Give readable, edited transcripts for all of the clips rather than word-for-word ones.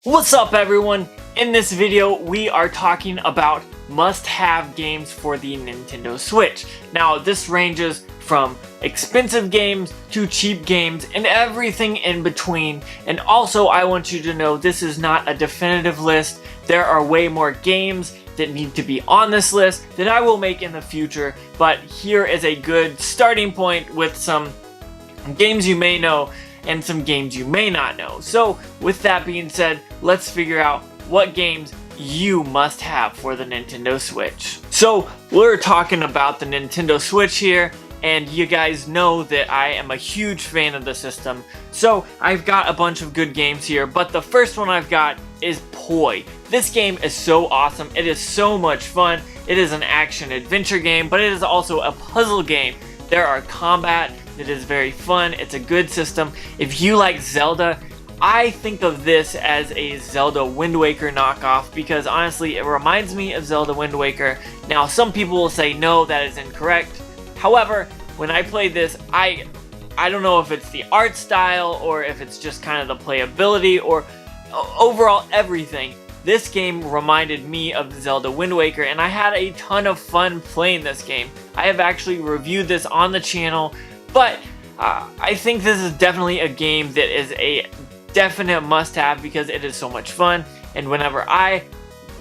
What's up everyone? In this video we are talking about must-have games for the Nintendo Switch. Now this ranges from expensive games to cheap games and everything in between, and also I want you to know this is not a definitive list. There are way more games that need to be on this list that I will make in the future, but here is a good starting point with some games you may know and some games you may not know. So with that being said, let's figure out what games you must have for the Nintendo Switch. So we're talking about the Nintendo Switch here, and you guys know that I am a huge fan of the system. So I've got a bunch of good games here, but the first one I've got is Poi. This game is so awesome. It is so much fun. It is an action adventure game, but it is also a puzzle game. There are combat. It is very fun. It's a good system. If you like Zelda, I think of this as a Zelda Wind Waker knockoff because honestly it reminds me of Zelda Wind Waker. Now some people will say no, that is incorrect. However, when I played this, I don't know if it's the art style or if it's just kind of the playability or overall everything. This game reminded me of Zelda Wind Waker, and I had a ton of fun playing this game. I have actually reviewed this on the channel, but I think this is definitely a game that is a definite must-have because it is so much fun, and whenever I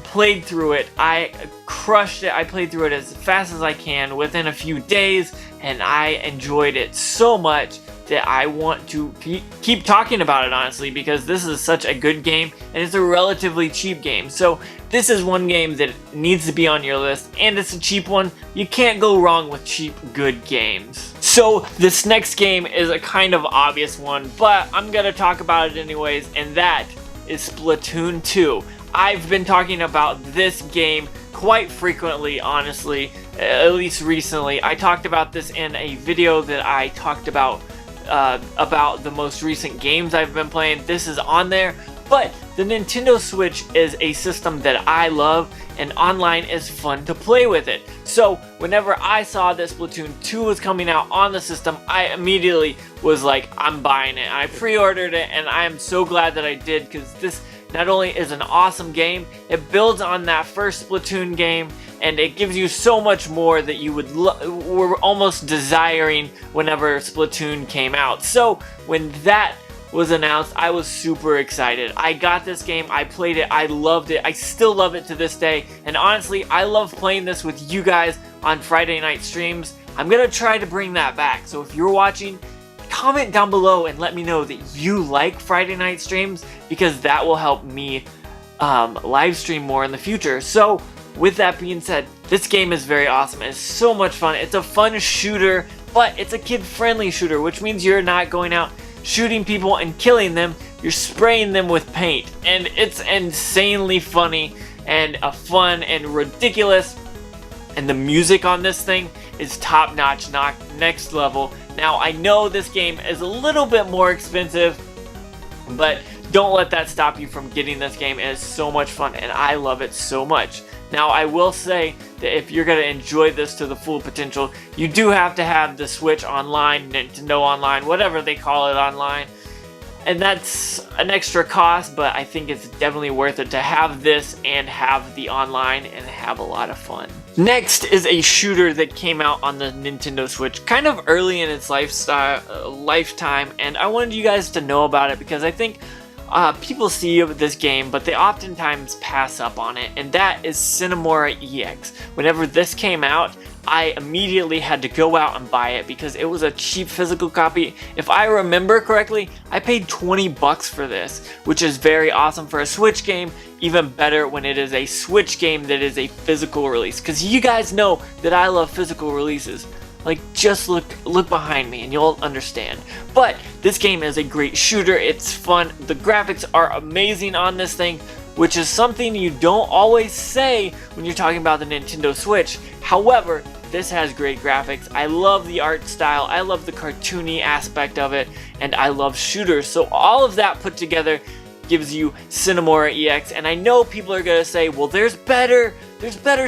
played through it, I crushed it. I played through it as fast as I can within a few days, and I enjoyed it so much that I want to keep talking about it, honestly, because this is such a good game and it's a relatively cheap game. So this is one game that needs to be on your list, and it's a cheap one. You can't go wrong with cheap, good games. So this next game is a kind of obvious one, but I'm gonna talk about it anyways, and that is Splatoon 2. I've been talking about this game quite frequently, honestly, at least recently. I talked about this in a video that I talked about the most recent games I've been playing. This is on there, but the Nintendo Switch is a system that I love, and online is fun to play with it. So whenever I saw that Splatoon 2 was coming out on the system, I immediately was like, I'm buying it. I pre-ordered it, and I am so glad that I did, because this not only is an awesome game, it builds on that first Splatoon game, and it gives you so much more that you were almost desiring whenever Splatoon came out. So when that was announced, I was super excited. I got this game, I played it, I loved it, I still love it to this day, and honestly, I love playing this with you guys on Friday night streams. I'm gonna try to bring that back, so if you're watching, comment down below and let me know that you like Friday night streams, because that will help me live stream more in the future. So with that being said, this game is very awesome. It's so much fun. It's a fun shooter, but it's a kid-friendly shooter, which means you're not going out shooting people and killing them. You're spraying them with paint, and it's insanely funny and fun and ridiculous. And the music on this thing is top-notch, next level. Now, I know this game is a little bit more expensive, but don't let that stop you from getting this game. It is so much fun, and I love it so much. Now, I will say that if you're going to enjoy this to the full potential, you do have to have the Switch Online, Nintendo Online, whatever they call it online. And that's an extra cost, but I think it's definitely worth it to have this and have the online and have a lot of fun. Next is a shooter that came out on the Nintendo Switch kind of early in its lifetime, and I wanted you guys to know about it because I think people see this game, but they oftentimes pass up on it, and that is Cinemora EX. Whenever this came out, I immediately had to go out and buy it because it was a cheap physical copy. If I remember correctly, I paid 20 bucks for this, which is very awesome for a Switch game. Even better when it is a Switch game that is a physical release, because you guys know that I love physical releases. Like, just look behind me and you'll understand. But this game is a great shooter. It's fun. The graphics are amazing on this thing, which is something you don't always say when you're talking about the Nintendo Switch. However, this has great graphics. I love the art style. I love the cartoony aspect of it, and I love shooters. So all of that put together gives you Cinemora EX, and I know people are gonna say, well, there's better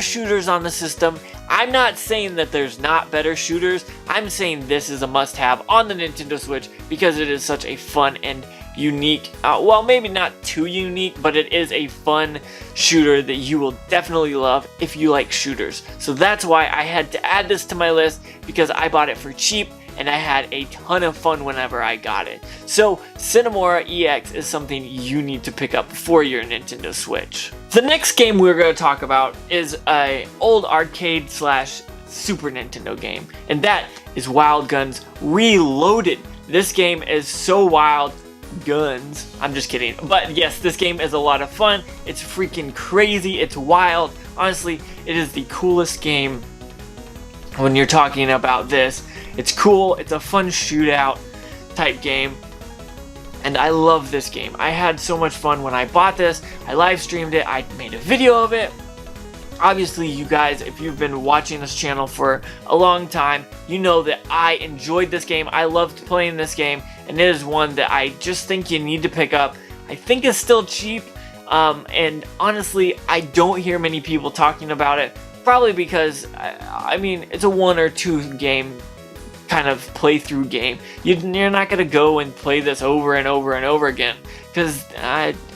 shooters on the system. I'm not saying that there's not better shooters. I'm saying this is a must-have on the Nintendo Switch because it is such a fun and unique, well, maybe not too unique, but it is a fun shooter that you will definitely love if you like shooters. So that's why I had to add this to my list, because I bought it for cheap and I had a ton of fun whenever I got it. So Cinemora EX is something you need to pick up for your Nintendo Switch. The next game we're going to talk about is an old arcade / Super Nintendo game, and that is Wild Guns Reloaded. This game is so wild. Guns. I'm just kidding. But yes, this game is a lot of fun. It's freaking crazy. It's wild. Honestly, it is the coolest game when you're talking about this. It's cool. It's a fun shootout type game. And I love this game. I had so much fun when I bought this. I live streamed it. I made a video of it. Obviously, you guys, if you've been watching this channel for a long time, you know that I enjoyed this game. I loved playing this game, and it is one that I just think you need to pick up. I think it's still cheap, and honestly, I don't hear many people talking about it, probably because, I mean, it's a 1 or 2 game kind of playthrough game. You're not going to go and play this over and over and over again, because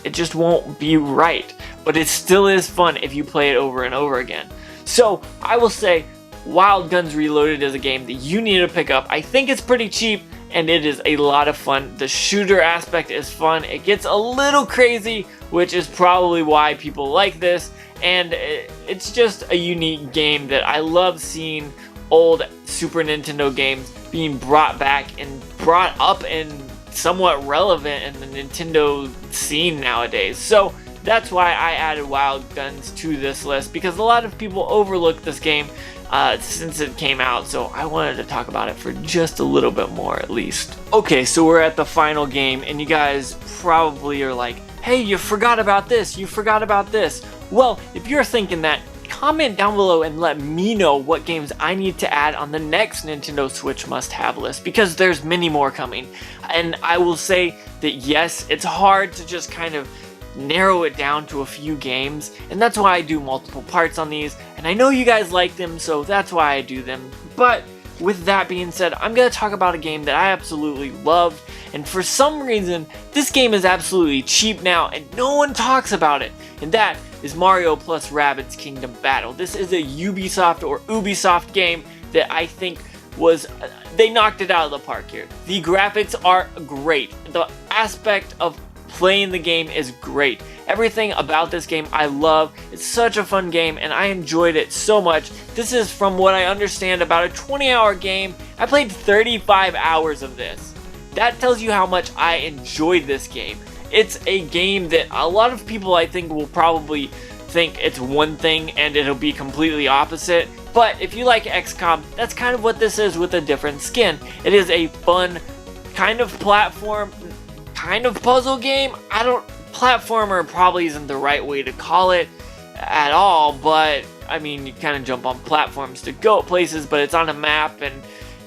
it just won't be right. But it still is fun if you play it over and over again. So I will say Wild Guns Reloaded is a game that you need to pick up. I think it's pretty cheap and it is a lot of fun. The shooter aspect is fun. It gets a little crazy, which is probably why people like this. And it's just a unique game that I love seeing old Super Nintendo games being brought back and brought up and somewhat relevant in the Nintendo scene nowadays. So that's why I added Wild Guns to this list, because a lot of people overlook this game since it came out, so I wanted to talk about it for just a little bit more at least. Okay, so we're at the final game, and you guys probably are like, hey, you forgot about this, you forgot about this. Well, if you're thinking that, comment down below and let me know what games I need to add on the next Nintendo Switch must-have list, because there's many more coming. And I will say that yes, it's hard to just kind of narrow it down to a few games, and that's why I do multiple parts on these, and I know you guys like them, so that's why I do them. But with that being said, I'm going to talk about a game that I absolutely loved, and for some reason this game is absolutely cheap now and no one talks about it, and that is Mario plus Rabbids Kingdom Battle. This is a Ubisoft or Ubisoft game that I think they knocked it out of the park here. The graphics are great. The aspect of playing the game is great. Everything about this game I love. It's such a fun game and I enjoyed it so much. This is, from what I understand, about a 20-hour game. I played 35 hours of this. That tells you how much I enjoyed this game. It's a game that a lot of people, I think, will probably think it's one thing and it'll be completely opposite. But if you like XCOM, that's kind of what this is with a different skin. It is a fun kind of platform, kind of puzzle game. Platformer probably isn't the right way to call it at all, but I mean, you kind of jump on platforms to go places, but it's on a map, and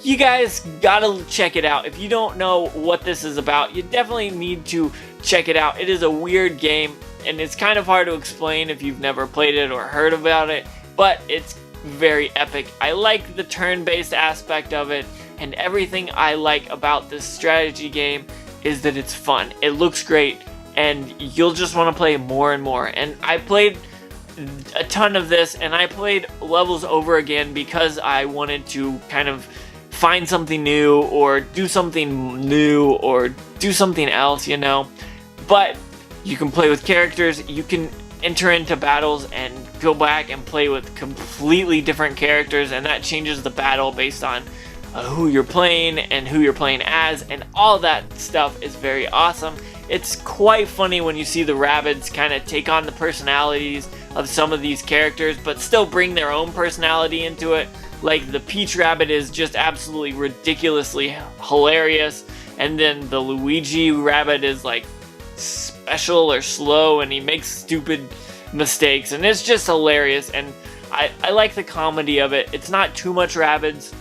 you guys gotta check it out. If you don't know what this is about, you definitely need to check it out. It is a weird game, and it's kind of hard to explain if you've never played it or heard about it, but it's very epic. I like the turn-based aspect of it, and everything I like about this strategy game is that it's fun. It looks great, and you'll just want to play more and more. And I played a ton of this, and I played levels over again because I wanted to kind of find something new, or do something new, or do something else, you know. But you can play with characters, you can enter into battles and go back and play with completely different characters, and that changes the battle based on who you're playing and who you're playing as, and all that stuff is very awesome. It's quite funny when you see the Rabbids kind of take on the personalities of some of these characters, but still bring their own personality into it. Like the Peach Rabbit is just absolutely ridiculously hilarious, and then the Luigi Rabbit is like special or slow, and he makes stupid mistakes, and it's just hilarious. And I like the comedy of it. It's not too much Rabbids,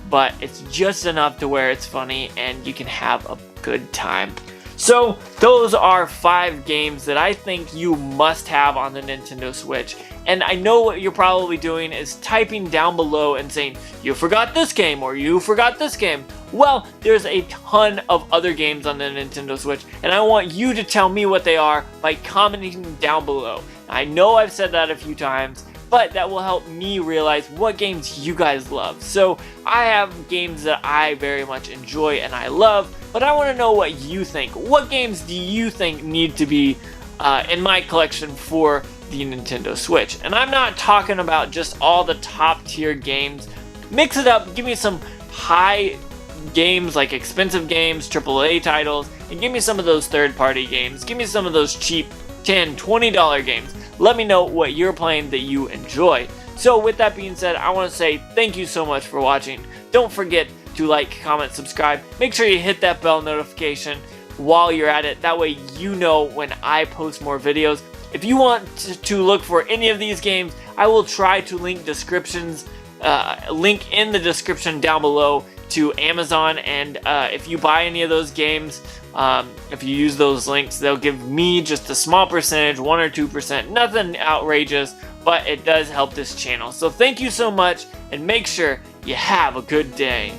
but it's just enough to where it's funny and you can have a good time. So those are 5 games that I think you must have on the Nintendo Switch. And I know what you're probably doing is typing down below and saying, you forgot this game or you forgot this game. Well, there's a ton of other games on the Nintendo Switch, and I want you to tell me what they are by commenting down below. I know I've said that a few times, but that will help me realize what games you guys love. So I have games that I very much enjoy and I love, but I want to know what you think. What games do you think need to be in my collection for the Nintendo Switch? And I'm not talking about just all the top tier games. Mix it up, give me some high games like expensive games, AAA titles, and give me some of those third-party games. Give me some of those cheap $10, $20 games. Let me know what you're playing that you enjoy. So with that being said, I want to say thank you so much for watching. Don't forget to like, comment, subscribe. Make sure you hit that bell notification while you're at it. That way you know when I post more videos. If you want to look for any of these games, I will try to link in the description down below to Amazon, and if you buy any of those games, if you use those links, they'll give me just a small percentage, 1 or 2%, nothing outrageous, but it does help this channel. So thank you so much, and make sure you have a good day.